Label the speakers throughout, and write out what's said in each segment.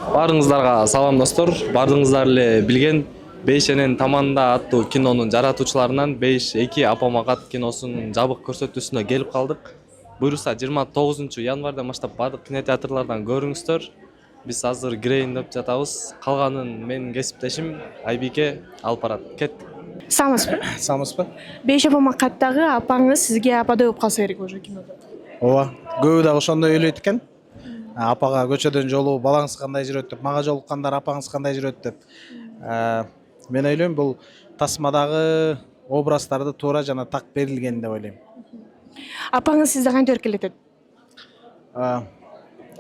Speaker 1: Баарыңыздарга салам достор. Бардыңыздар эле билген 5 таманда аттуу кинонун жаратуучуларынан 5-2 апама кат киносунун жабык көрсөтүүсүнө келип калдык. Буюрса 29 январдан баштап бардык кинотеатрlardan көрүңүздөр. Биз азыр кирейин деп жатабыз. Калганын менин кесиптешим Айбике алып барат. Кеттик.
Speaker 2: Саламатсызбы?
Speaker 3: Саламатсызбы?
Speaker 2: Беш апама каттагы апаңыз сизге ападай болуп калса керек уже кинодо.
Speaker 3: Ооба, көбү дагы ошондой ойлойт экен. Апага көчөдөн жолугуу балаңыз кандай жүрөт деп, мага жолуккандар апаңыз кандай жүрөт деп. Мен ойлойм бул тасмадагы образдарды туура жана так берилген деп ойлойм.
Speaker 2: Апаңыз сизди кантип эркелетет?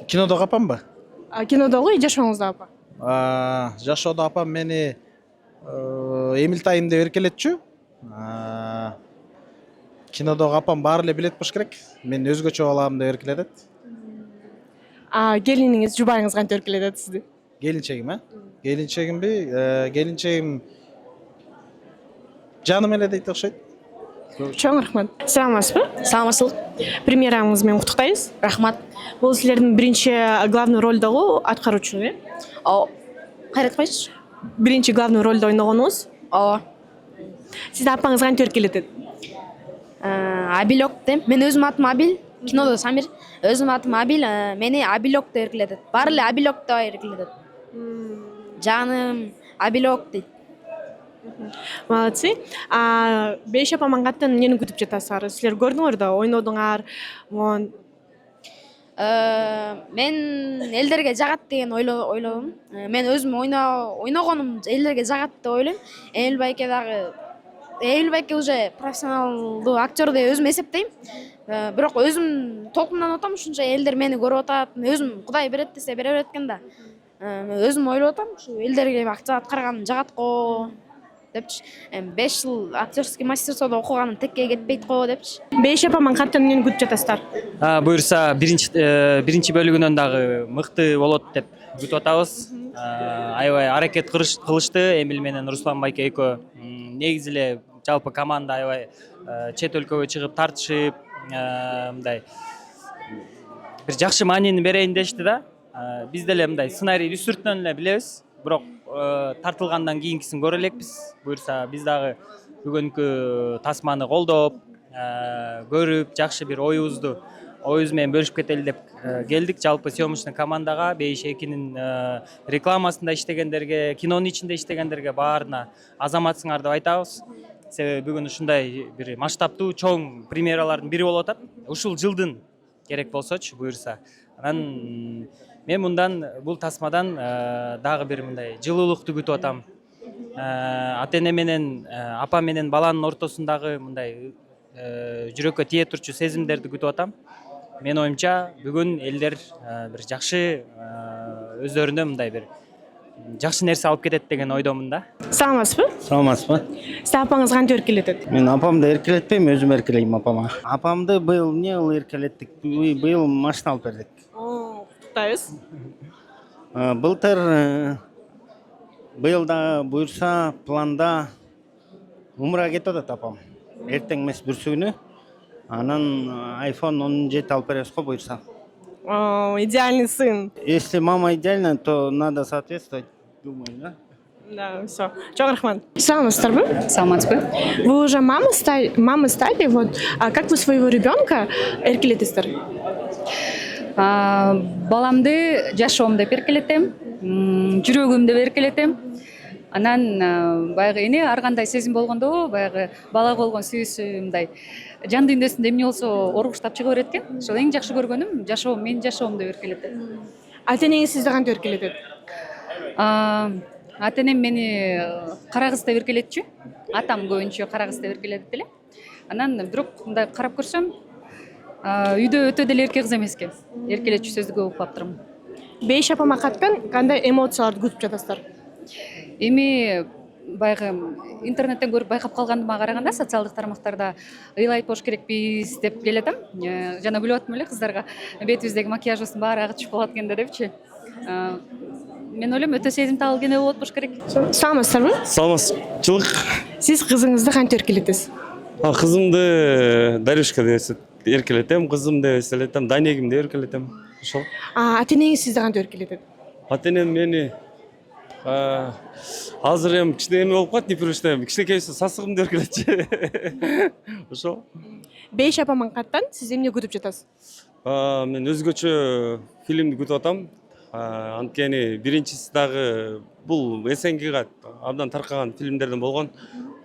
Speaker 3: Кинодогу апамбы?
Speaker 2: Кинодогу жашооңузда апа?
Speaker 3: Жашоодо апам мени Эмилтайым деп эркелетчү. Кинодогу апам баары эле билет болуш керек. Мен өзгөчө балам деп эркелетет.
Speaker 2: Келиниңиз, жубайыңыз кантип эркелетет сизди?
Speaker 3: Келинчегим, Келинчегимби? Келинчегим жаным эле дейт окшойт.
Speaker 2: Чоң рахмат. Саламатсызбы?
Speaker 4: Саламатсызбы?
Speaker 2: Премьераңыз менен куттуктайбыз.
Speaker 4: Рахмат.
Speaker 2: Бул силердин биринчи главный ролдогу аткаруучу,
Speaker 4: Ооба. Кайра айткайсызчы?
Speaker 2: Биринчи главный ролдо ойногонуңуз.
Speaker 4: Ооба.
Speaker 2: Сизди апаңыз кантип эркелетет?
Speaker 4: Абилок дейм. Мен өзүм атым Абил. Кинодо Самир. Өзүм атым Абил. Мени Абилок деп эркелетет. Баары эле Абилок деп эркелетет. Жаным Абилок дейт.
Speaker 2: Молодцы. Беш апама каттан эмнени күтүп жатасыздар? Силер көрдүңөр да, ойнодуңар.
Speaker 4: Мен элдерге жагат деген ойлодум. Мен өзүм ойногонум элдерге жагат деп ойлойм. Эмил байке уже профессионалдуу актер деп өзүм эсептейм. Бирок өзүм толкундан атам, ушунча элдер мени көрүп атат. Өзүм Кудай берет десе бере берет экен да. Өзүм ойлоп атам, ушу элдерге акча аткарган жагат го депчи. 5 жыл актерский мастерстводо окуганым текке кетпейт го депчи.
Speaker 2: Беш апама каттан эмнени күтүп жатасыздар?
Speaker 5: Буюрса биринчи бөлүгүнөн дагы мыкты болот деп күтүп атабыз. Аябай аракет кылышты Эмил менен Руслан байке экөө. Негизи эле жалпы команда аябай чет өлкөгө чыгып тартышып, мындай бир жакшы маанини берейин дешти да. Биз деле мындай сценарийди үстүртүнөн эле билебиз, бирок тартылгандан кийинкисин көрө элекпиз. Буюрса биз дагы бүгүнкү тасманы колдоп, көрүп, жакшы бир оюбуз менен бөлүшүп кетели деп келдик. Жалпы съемочный командага 5-2-нин рекламасында иштегендерге, кинонун ичинде иштегендерге баарына азаматсыңар деп айтабыз. Себеби бүгүн ушундай бир масштабтуу чоң премьералардын бири болуп атат. Ушул жылдын керек болсочу буюрса. Анан мен мындан бул тасмадан дагы бир мындай жылуулукту күтүп атам. Ата-эне менен апа менен баланын ортосундагы мындай жүрөккө тие турчу сезимдерди күтүп атам. Мен оюмча бүгүн элдер бир жакшы өздөрүнө мындай бир жакшы нерсе алып кетет деген ойдомун да.
Speaker 2: Саламатсызбы?
Speaker 6: Саламатсызбы?
Speaker 2: Сизди апаңыз кантип эркелетет?
Speaker 6: Мен апамды эркелетпейм, өзүм эркелейм апама. Апамды быйыл эркелеттик? Быйыл машина алып бердик.
Speaker 2: Куттуктайбыз.
Speaker 6: Былтыр быйыл да буюрса планда умра кетип атат апам. Эртең эмес бүрсү күнү. Анан iPhone 17 алып беребиз го буюрса.
Speaker 2: Идеальный сын.
Speaker 6: Если мама идеальна, то надо соответствовать, думаю, да?
Speaker 2: Да, все. Чоң рахмат. Саламатсыздарбы?
Speaker 7: Саламатсызбы?
Speaker 2: Вы уже мамы стали, вот. Как вы своего ребенка эркелетесиздер?
Speaker 7: Баламды жашоом деп эркелетем, жүрөгүм деп эркелетем. Анан баягы эне ар кандай сезим болгондо, баягы бала болгон сүйүүсү мындай жан дүйнөсүндө эмне болсо оргуштап чыга берет экен. Ошол эң жакшы көргөнүм жашоом, менин жашоом деп эркелетет.
Speaker 2: Ата-энеңиз сизди кантип эркелетет?
Speaker 7: Ата-энем мени кара кыз деп эркелетчү. Атам көбүнчө кара кыз деп эркелетет эле. Анан бирок мындай карап көрсөм, үйдө өтө деле эрке кыз эмес экен. Эркелетчү сөздү көп угуп калыптырмын.
Speaker 2: Беш апама каттан кандай эмоцияларды күтүп жатасыздар?
Speaker 7: Эми баягы интернеттен көрүп байкап калгандыма караганда социалдык тармактарда ыйлайт болуш керекпиз деп келатам. Жана күлүп атам эле кыздарга. Бетибиздеги макияжыбыздын баары агы түшүп калат экен да депчи. Мен ойлойм өтө сезимтал кино болот болуш керек.
Speaker 2: Саламатсыздарбы?
Speaker 8: Саламатчылык.
Speaker 2: Сиз кызыңызды кантип эркелетесиз?
Speaker 8: Кызымды Дарюшка деп эркелетем, кызым деп эркелетем, Данегим деп эркелетем. Ошол.
Speaker 2: Ата-энеңиз сизди кантип эркелетет?
Speaker 8: ата энем мени азыр эми кичине болуп калат, непривычно эми кичинекейибизде сасыгымды эркелетчи. Ошо.
Speaker 2: Беш апаман каттан сиз эмне күтүп жатасыз?
Speaker 8: Мен өзгөчө фильмди күтүп атам. Анткени биринчиси дагы бул СНГга абдан таркаган фильмдерден болгон.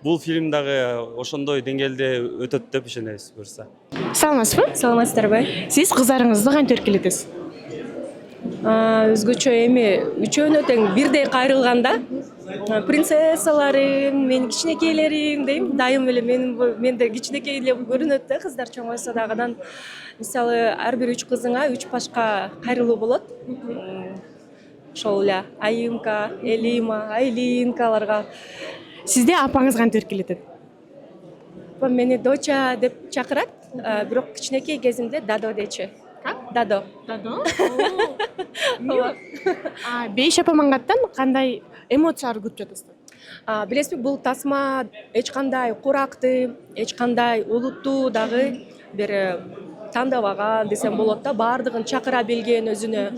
Speaker 8: Бул фильм дагы ошондой деңгээлде өтөт деп ишенебиз буюрса.
Speaker 2: Саламатсызбы?
Speaker 9: Саламатсыздарбы?
Speaker 2: Сиз кыздарыңызды кантип эркелетесиз?
Speaker 9: Өзгөчө эми үчөөнө тең бирдей кайрылганда принцессаларым, менин кичинекейлерим дейм, дайым эле менде кичинекей эле көрүнөт да, кыздар чоңойсо дагы. Мисалы, ар бир 3 кызыңа 3 башка кайрылуу болот. Ошол эле Айымка, Элима, Айлинкаларга.
Speaker 2: Сизде апаңыз кантип эркелетет?
Speaker 9: Апам мени доча деп чакырат, бирок кичинекей кезимде Дадо дечи. Дадо.
Speaker 2: Дадо? Беш апаман каттан кандай эмоцияларды күтүп жатасыздар?
Speaker 9: Билесизби, бул тасма эч кандай куракты, эч кандай улутту дагы бир тандабаган десем болот да, баардыгын чакыра билген өзүнө.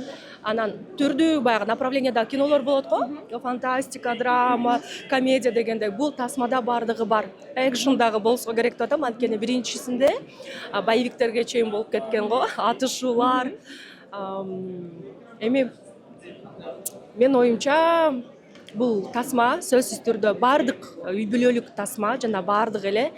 Speaker 9: Анан түрдүү баягы направленияда кинолор болот го, фантастика, драма, комедия дегендей. Бул тасмада баардыгы бар. Экшн дагы болсо керек деп атам, анткени биринчисинде боевиктерге чейин болуп кеткен го, атышуулар. Эми мен оюмча бул тасма сөзсүз түрдө баардык үй бүлөлүк тасма, жана баардык эле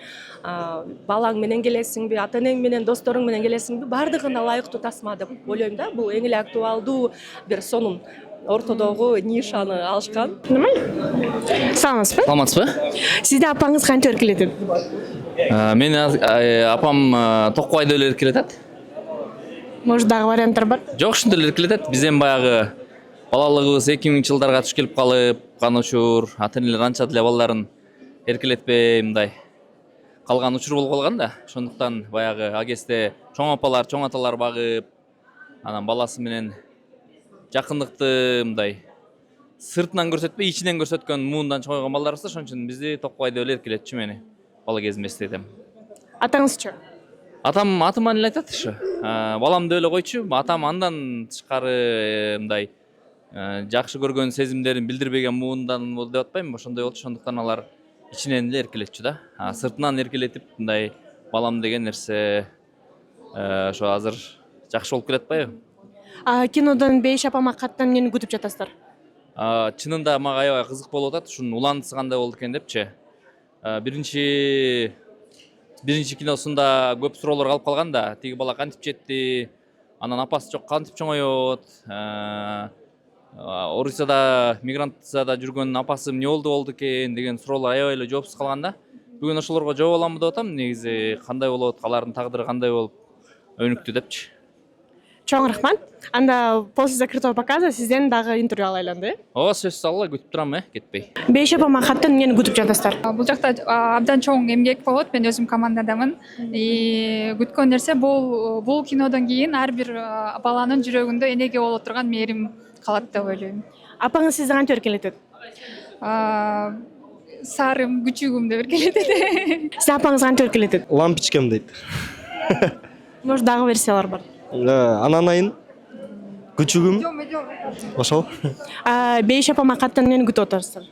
Speaker 9: балаң менен келесиңби, ата энең менен, досторуң менен келесиңби, баардыгына ылайыктуу тасма деп ойлойм да. Бул эң эле актуалдуу бир сонун ортодогу нишаны алышкан.
Speaker 2: Саламатсызбы?
Speaker 1: Саламатсызбы?
Speaker 2: Сизде апаңыз кантип эркелетет?
Speaker 1: Мени апам Токубайда эле эркелетет.
Speaker 2: Может, дагы варианттар бар?
Speaker 1: Жок, ушундай эле эркелетет. Биз эми баягы балалыгыбыз 2000-жылдарга туш келип калып, кан учур, ата энелер анча деле балдарын эркелетпей мындай калган учур болуп калган да. Ошондуктан баягы ал кезде чоң апалар, чоң аталар багып, анан баласы менен жакындыкты мындай сыртынан көрсөтпөй, ичинен көрсөткөн муундан чоңойгон балдарбыз да, ошон үчүн бизди Токубайда эле эркелетчү мени. Бала кезимде эстетем.
Speaker 2: Атаңызчы?
Speaker 1: Атам атыман эле айтат ушу. Балам деп эле койчу. Атам андан тышкары мындай жакшы көргөн сезимдерин билдирбеген муундан болду деп атпайм, ошондой болчу. Ошондуктан алар ичинен эле эркелетчү да. Сыртынан эркелетип мындай балам деген нерсе ошо азыр жакшы болуп келе атпайбы?
Speaker 2: Кинодон Беш апама каттан эмнени күтүп жатасыздар?
Speaker 1: Чынында мага аябай кызык болуп атат. Ушунун уландысы кандай болду экен депчи. Биринчи киносунда көп суроолор калып калган да. Тиги бала кантип жетти? Анан апасы жок, кантип чоңоет? Орусияда, мигрантцияда жүргөн апасы эмне болду экен деген суроолор аябай эле жоопсуз калган да. Бүгүн ошолорго жооп аламбы деп атам. Негизи кандай болот, алардын тагдыры кандай болуп өнүктү депчи.
Speaker 2: Чоң рахмат. Анда после закрытого показа сизден дагы интервью алайлы, э?
Speaker 1: Ооба, сөзсүз алла, күтүп турам, кетпей.
Speaker 2: Беш апама каттан эмнени күтүп жатасыздар?
Speaker 10: Бул жакта абдан чоң эмгек болот. Мен өзүм командадамын. Күткөн нерсе бул кинодон кийин ар бир баланын жүрөгүндө энеге боло турган мээрим калат деп ойлойм.
Speaker 2: Апаңыз сизди кантип эркелетет?
Speaker 10: Сарым, күчүгүм деп эркелетет.
Speaker 2: Сиздин апаңыз кантип эркелетет?
Speaker 11: Лампичкам дейт.
Speaker 2: Может, дагы версиялар бар?
Speaker 11: Ананайын, күчүгүм. Ошол.
Speaker 2: Беш апама каттан эмнени күтүп атасыздар?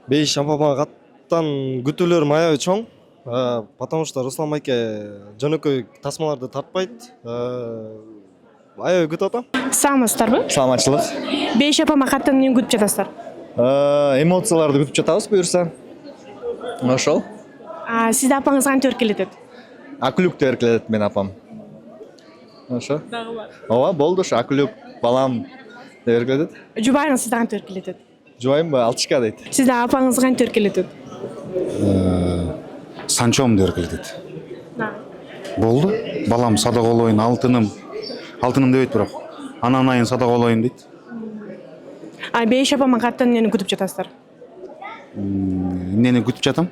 Speaker 11: Беш апама каттан күтүүлөрүм аябай чоң. Потому что Руслан байке жөнөкөй тасмаларды тартпайт. Аябай күтүп атам.
Speaker 2: Саламатсыздарбы?
Speaker 12: Саламатчылык.
Speaker 2: Беш апама каттан эмнени күтүп жатасыздар?
Speaker 12: Эмоцияларды күтүп жатабыз буюрса. Ошол.
Speaker 2: Сизди апаңыз кантип эркелетет?
Speaker 12: Акүлүктү эркелетет мен апам. Ошо.
Speaker 2: Дагы бар.
Speaker 12: Ооба, болду ошо акүлүк балам деп эркелетет.
Speaker 2: Жубайыңыз сизди кантип эркелетет?
Speaker 12: Жубайым алтышка дейт.
Speaker 2: Сизди апаңыз кантип эркелетет?
Speaker 13: Санчом деп эркелетет. Болду. Балам садаголоюн, алтыным дебейт бирок. Ананайын садаголоюн дейт.
Speaker 2: Беш апама каттан эмнени күтүп жатасыздар?
Speaker 13: Эмнени күтүп жатам?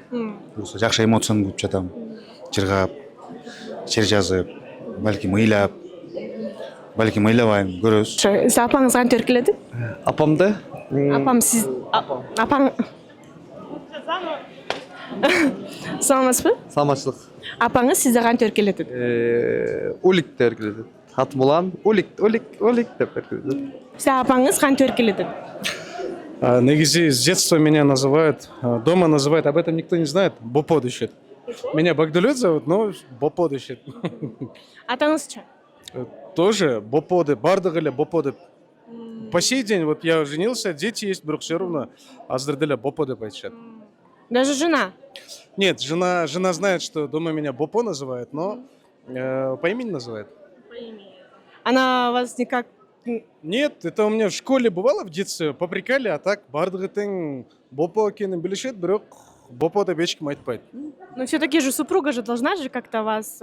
Speaker 13: Жакшы эмоцияны күтүп жатам. Жыргап, шер жазып, балким ыйлабайм, көрөбүз.
Speaker 2: Сиз апаңыз кантип эркелетет?
Speaker 11: Апамды?
Speaker 2: Апам сиз апаң Саламатсызбы?
Speaker 11: Саламатчылык.
Speaker 2: Апаңыз сизди кантип эркелетет?
Speaker 11: Улик деп эркелетет. атым улан Олег деп эркелетет.
Speaker 2: Сиз апаңыз кантип эркелетет?
Speaker 3: Негизи с детства меня называют, дома называют, об этом никто не знает, Бопо дешет. Меня Багдулет зовут, но Бопо дешет.
Speaker 2: Атаңызчы?
Speaker 3: Тоже Бопо деп, бардығы эле Бопо деп. По сей день, вот я женился, дети есть, бирок все равно аздырделе Бопо деп айтышат.
Speaker 2: Даже жена?
Speaker 3: Нет, жена знает, что дома меня Бопо называют, но по имени называет.
Speaker 2: По имени. Она вас никак...
Speaker 3: Нет, это у меня в школе бывало в детстве, попрекали, а так бардығы тең Бопо екенін білішет, бирок Бопо деп ешкім айтпайды.
Speaker 2: Но все-таки же супруга же должна же как-то вас...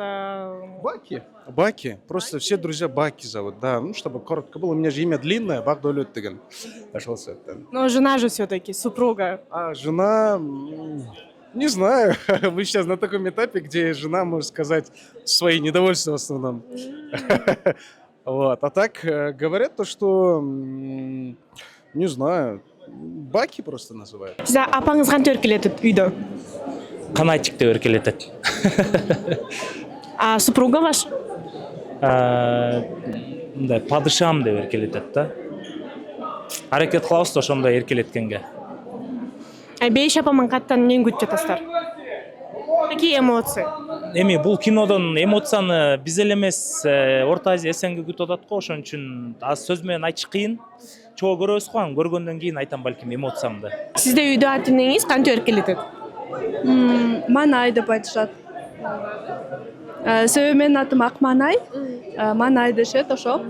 Speaker 3: Баки. Просто все друзья Баки зовут, да. Ну, чтобы коротко было. У меня же имя длинное, Багдулет деген. Нашелся.
Speaker 2: Но жена же все-таки, супруга.
Speaker 3: А жена... Не знаю. Вы сейчас на таком этапе, где жена может сказать свои недовольства в основном. Вот. А так говорят то, что... Не знаю. Баки просто называют.
Speaker 2: Сиз апаңыз кантип эркелетет үйдө?
Speaker 5: Канатчик деп эркелетет.
Speaker 2: А супруга ваша?
Speaker 5: Мындай падышам деп эркелетет да. Аракет кылабыз да ошондой эркелеткенге.
Speaker 2: Бейиш апаман каттан эмнени күтүп жатасыздар? Какие эмоции?
Speaker 5: Эми бул кинодон эмоцияны биз эле эмес, Орто Азия СНГ күтүп атат го, ошон үчүн аз сөз менен айтыш кыйын. Чогуу көрөбүз го, көргөндөн кийин айтам балким эмоциямды.
Speaker 2: Сизде үйдө ат энеңиз кантип эркелетет?
Speaker 9: Манай деп айтышат. Себеби менин атым Акманай. Манай дешет, ошол.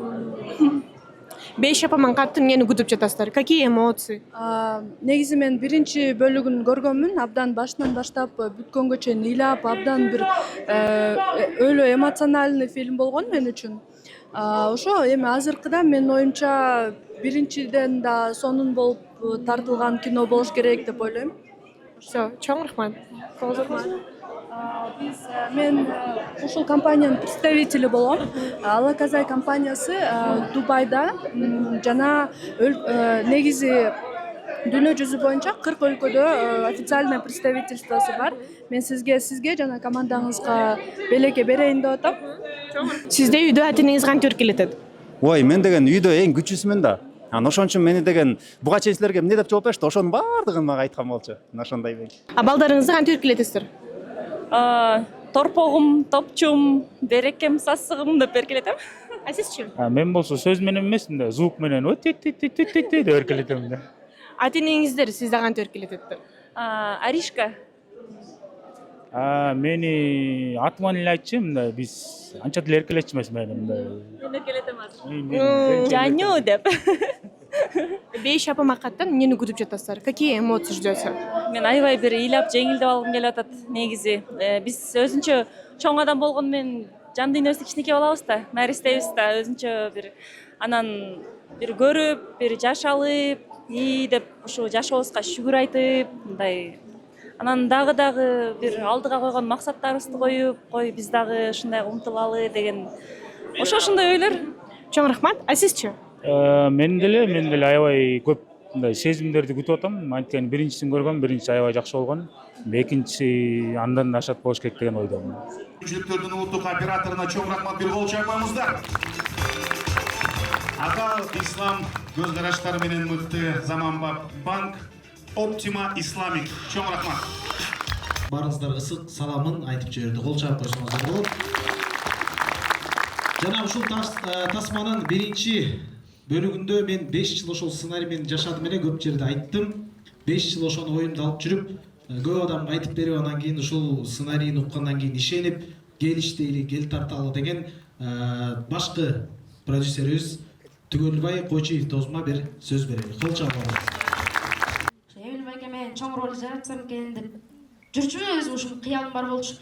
Speaker 2: Бейиш апаман каттан эмнени күтүп жатасыздар? Какие эмоции?
Speaker 9: Негизи мен биринчи бөлүгүн көргөнмүн, абдан башынан баштап бүткөнгө чейин ыйлап, абдан бир өлө эмоциональный фильм болгон мен үчүн. Ошо эми азыркыда менин оюмча биринчиден да сонун болуп тартылган кино болуш керек деп ойлойм.
Speaker 2: Все, чоң рахмат.
Speaker 9: Мен ушул компаниянын представители болом. Алаказай компаниясы Дубайда жана негизи дүйнө жүзү боюнча 40 өлкөдө официальный представительствосу бар. Мен сизге жана командаңызга белекке берейин деп атам.
Speaker 2: Сизде үйдө ат энеңиз кантип эркелетет?
Speaker 14: Ой, мен деген үйдө эң күчүсүмүн да. Ошон үчүн мени деген буга чейин силерге эмне деп жооп беришти, ошонун баардыгын мага айткан болчу. Ошондой мен.
Speaker 2: Балдарыңызды кантип эркелетесиздер?
Speaker 15: Торпогум, топчум, берекем, сасыгым деп эркелетем.
Speaker 2: А сизчи?
Speaker 5: Мен болсо сөз менен эмес, звук менен деп эркелетем да.
Speaker 2: Ат энеңиздер сизде кантип эркелететтер?
Speaker 15: Аришка.
Speaker 5: Мени атыман эле айтчы, биз анча деле эркелетчүбүз менен.
Speaker 15: Мен эркелетем азыр. Жаню деп.
Speaker 2: Бейиш апама каттан эмнени күтүп жатасыздар? Какие эмоции ждете?
Speaker 15: Мен аябай бир ыйлап жеңилдеп алгым келип атат негизи. Биз өзүнчө чоң адам болгону менен жан дүйнөсү кичинекей болобуз да, маристебиз да, өзүнчө бир анан бир көрүп, бир жашалып, деп ушу жашообузга шүгүр айтып, мындай анан дагы бир алдыга койгон максаттарыбызды коюп, биз дагы ушундай умтулалы деген ошондой ойлор.
Speaker 2: Чоң рахмат. А сизчи?
Speaker 5: Мен деле аябай көп мындай сезимдерди күтүп атам. Анткени биринчисин көргөм, биринчи аябай жакшы болгон. Экинчиси андан ашат болуш керек деген ойдомун.
Speaker 16: Жүктөрдүн улуттук операторуна чоң рахмат, бир кол чапканыңыздар. Ага ислам көз караштары менен мыкты Заманбап банк Optima Islamic. Чоң рахмат.
Speaker 17: Барыңыздарга ысык саламын айтып жиберди. Кол чаап койсоңуздар болот. Жана ушул тасманын биринчи бөлүгүндө мен 5 жыл ошол сценарий менен жашадым эле, көп жерде айттым. 5 жыл ошону оюмда алып жүрүп, көп адамга айтып берип, анан кийин ушул сценарийни уккандан кийин ишенип, келиштейли, кел тарталы деген башкы продюсерибиз Түгөлбай Койчиев досума бир сөз берели. Кол чапалы.
Speaker 4: Эмил байке мен чоң роль жаратсам экен деп жүрчүмүн, өзүм ушул кыялым бар болчу.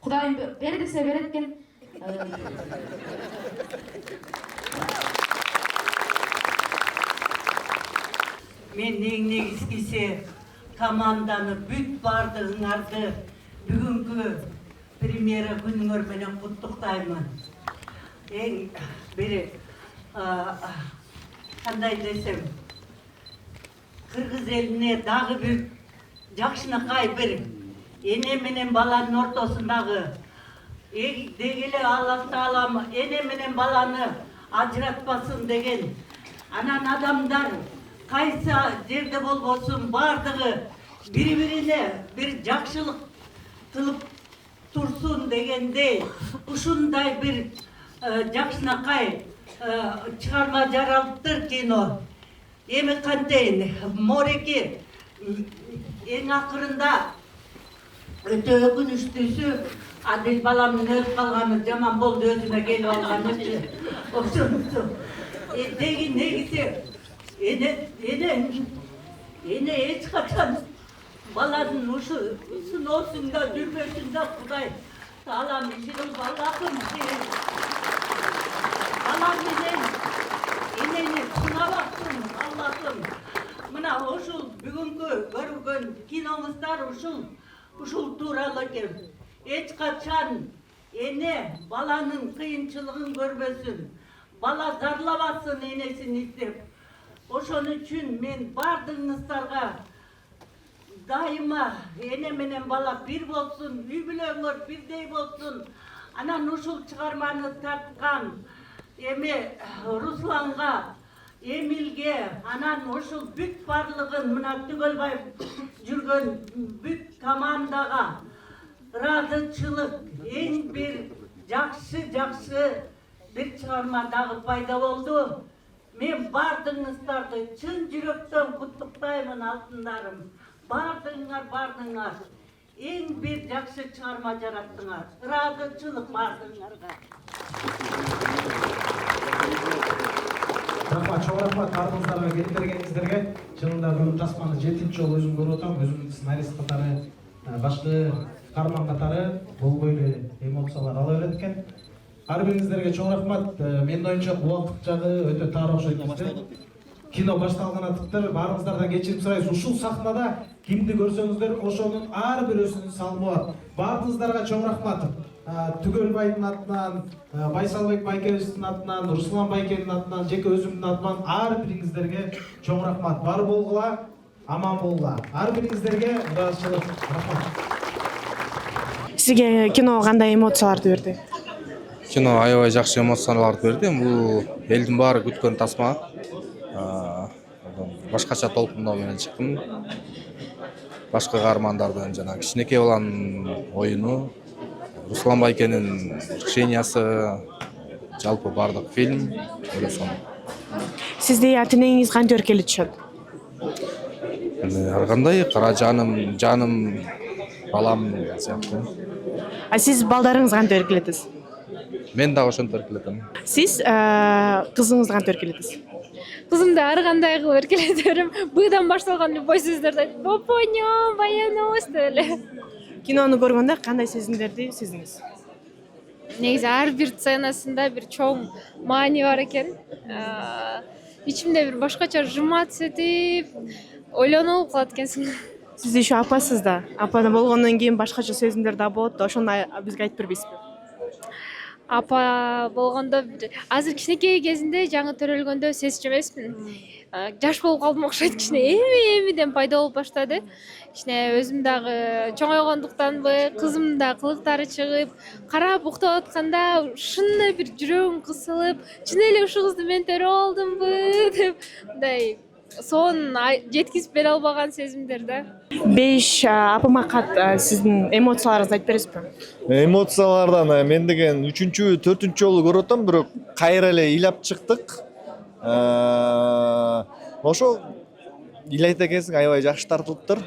Speaker 4: Кудайым бер десе берет экен.
Speaker 18: Мен негизгиси команданы бүт бардыгыңарды бүгүнкү премьера күнүңөр менен куттуктаймын. Эң бири кандай десем, кыргыз элине дагы бир жакшынакай бир эне менен баланын ортосундагы Degele Allah Teala ene menen balаны ajratpasın degen. Anan adamlar kaysa yerde bolbosun bardығы bir-birine bir jakşılık kılıp tursun degende ушундай bir jakşınakay çıkarma jaralыптыр kino. Эми кантейин Мореки эң акырында өтө өкүнүчтүүсү Адил баламдын өлүп калганы жаман болду өзүнө келип алганычы. Ошонусу деги негизи эне эч качан баланын ушу сыноосунда жүрбөсүндө Кудай Таалам ишин Аллахым балам менен энени сынабаптын Аллахым. Мына ушул бүгүнкү көргөн киноңуздар ушул тууралуу экен. Эч качан эне баланын кыйынчылыгын көрбөсүн, бала зарлабасын энесин издеп. Ошон үчүн мен бардыгыңыздарга дайыма эне менен бала бир болсун, үй бүлөңөр бирдей болсун. Анан ушул чыгарманы тарткан эми Русланга, Эмилге, анан ушул бүт барлыгын мына Түгөлбаев жүргөн бүт командага ыраазычылык эң бир жакшы бир чыгарма дагы пайда болду. Мен бардыгыңыздарды чын жүрөктөн куттуктаймын алтындарым. Бардыңар эң бир жакшы чыгарма жараттыңар. Ыраазычылык бардыңарга.
Speaker 17: Рахмат, чоң рахмат ардыңыздарга келип бергениңиздерге. Чынында бул тасманы 7-чи жолу өзүм көрүп атам. Өзүм сценарист катары, башкы карман катары болбой эле эмоциялар ала берет экен. Ар бириңиздерге чоң рахмат. Менин оюмча убакыт жагы өтө тар окшойт бизде. Кино башталганатыктыр. Баарыңыздардан кечирим сурайбыз. Ушул сахнада кимди көрсөңүздөр, ошонун ар бирөөсүнүн салымы бар. Баарыңыздарга чоң рахмат. Түгөлбайдын атынан, Байсалбек Байкебиздин атынан, Руслан Байкенин атынан, жеке өзүмдүн атынан ар бириңиздерге чоң рахмат. Бар болгула, аман болгула. Ар бириңиздерге ыраазычылык. Рахмат.
Speaker 2: Сизге кино кандай эмоцияларды берди?
Speaker 1: Кино аябай жакшы эмоцияларды берди. Бул элдин баары күткөн тасма. Башкача толкундоо менен чыктым. Башка каармандардын жана кичинекей баланын оюну, Руслан Байкенин решениясы, жалпы бардык фильм ойлосом.
Speaker 2: Сизде ата-энеңиз кантип эркелетип түшөт?
Speaker 1: Ар кандай кара жаным, балам сыяктуу.
Speaker 2: А сиз балдарыңызды кантип эркелетесиз?
Speaker 1: Мен дагы ошентип эркелетем.
Speaker 2: Сиз кызыңызды кантип эркелетесиз?
Speaker 19: Кызымды ар кандай кылып эркелете берем. Быйдан башталган любой сөздөрдү айтып, "Бопоньо, баяныбыз" деп эле.
Speaker 2: Кинону көргөндө кандай сезимдерди сездиңиз?
Speaker 19: Негизи ар бир сценасында бир чоң маани бар экен. Ичимде бир башкача жумат сетип, ойлонуп калат экенсиң.
Speaker 2: Сиз еще апасыз да. Апада болгондон кийин башкача сезимдер да болот. Ошону бизге айтып бербейсизби?
Speaker 19: Апа болгондо азыр кичинекей кезинде жаңы төрөлгөндө сезчү эмесмин. Жаш болуп калдым окшойт, кичине эмиден пайда болуп баштады. Кичине өзүм дагы чоңойгондуктанбы, кызымдын да кылыктары чыгып, карап уктап атканда ушундай бир жүрөгүм кысылып, чын эле ушул кызды мен төрө алдымбы деп мындай сонун жеткизип бере албаган сезимдер да.
Speaker 2: 5 апамакат сиздин эмоцияларыңызды айтып бересизби?
Speaker 11: Эмоциялардан мен деген 3-чү, 4-чү жолу көрүп атам, бирок кайра эле ыйлап чыктык. Ошо ыйлайт экенсиң, аябай жакшы тартылыптыр.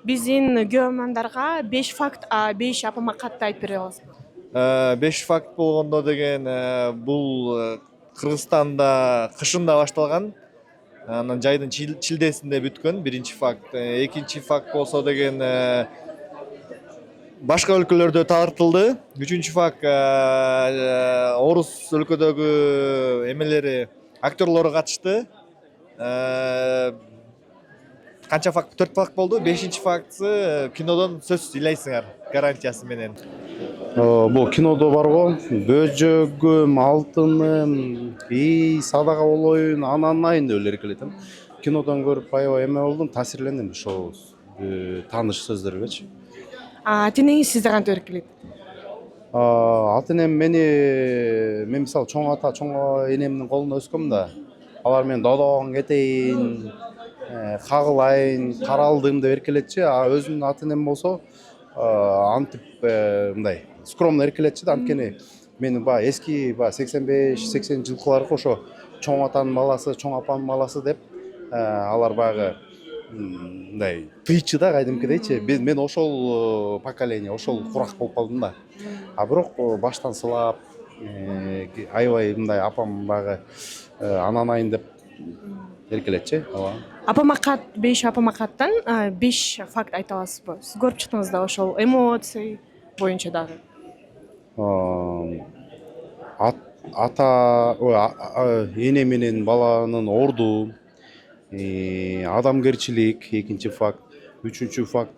Speaker 2: Биздин көрөрмандарга 5 факт, 5 апамакатты айтып бере аласызбы?
Speaker 11: 5 факт болгондо деген бул Кыргызстанда кышында башталган. Анан жайдын чилдесинде бүткөн биринчи факт. Экинчи факт болсо деген башка өлкөлөрдө тартылды. Үчүнчү факт орус өлкөдөгү эмелери актерлору катышты. Канча факт? 4 факт болду. 5-чи фактысы кинодон сөзсүз ыйлайсыңар гарантиясы менен.
Speaker 20: Бул кинодо барго бөжөгүм, алтыным, садага болоюн, ананайын деп эле эркелетем. Кинодон көрүп аябай эме болдум, таасирлендим ошол тааныш сөздөргөчү.
Speaker 2: Ата-энеңиз сизди кантип эркелетет?
Speaker 20: ата энем мен мисалы чоң ата чоң энемдин колунда өскөм да, алар мен додоң кетейин, кагылайын, каралдым деп эркелетчи. А өзүмдүн ата энем болсо антип мындай скромно эркелетчи да. Анткени менин баягы эски 85-80 жылкыларга ошо чоң атанын баласы, чоң апанын баласы деп алар баягы мындай тыйчы да кадимкидейчи. Мен ошол поколение, ошол курак болуп калдым да. А бирок баштан сылап аябай мындай апам баягы ананайын деп эркелетчи. Ооба.
Speaker 2: Апамакат, 5 апамакаттан 5 факт айта аласызбы? Сиз көрүп чыктыңыз да ошол эмоций боюнча дагы.
Speaker 20: Ата эне менен баланын орду, адамгерчилик экинчи факт. Үчүнчү факт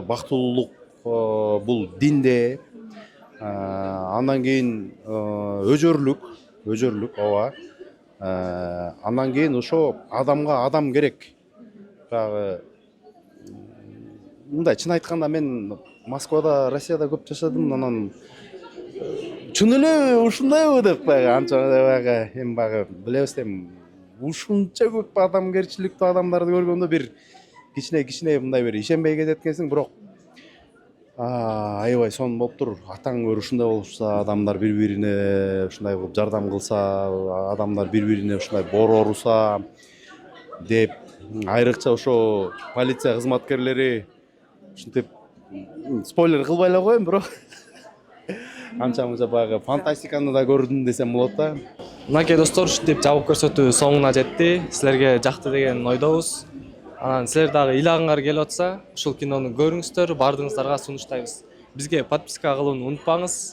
Speaker 20: бактылуулук бул динде. Андан кийин өжөрлүк, ооба. Андан кийин ошо адамга адам керек. Баягы мындай чын айтканда мен Москвада, Россияда көп жашадым. Анан чын эле ушундайбы деп баягы анча баягы эми баягы билебиз эми ушунча көп адамгерчиликтүү адамдарды көргөндө бир кичине мындай бир ишенбей кетет экенсиң. Бирок аябай сонун болуп тур. Атаң көрү ушундай болушса, адамдар бири-бирине ушундай кылып жардам кылса, адамдар бири-бирине ушундай боруса деп, айрыкча ошо полиция кызматкерлери ушинтип спойлер кылбай эле коеюн, бирок анча-мынча баягы фантастиканы да көрдүм десем болот да.
Speaker 1: Мынакей достор, ушинтип жабык көрсөтүү соңуна жетти. Силерге жакты деген ойдобуз. Анан силер дагы ыйлагыңар келип атса, ушул кинону көрүңүздөр, бардыгыңыздарга сунуштайбыз. Бизге подписка кылууну унутпаңыз.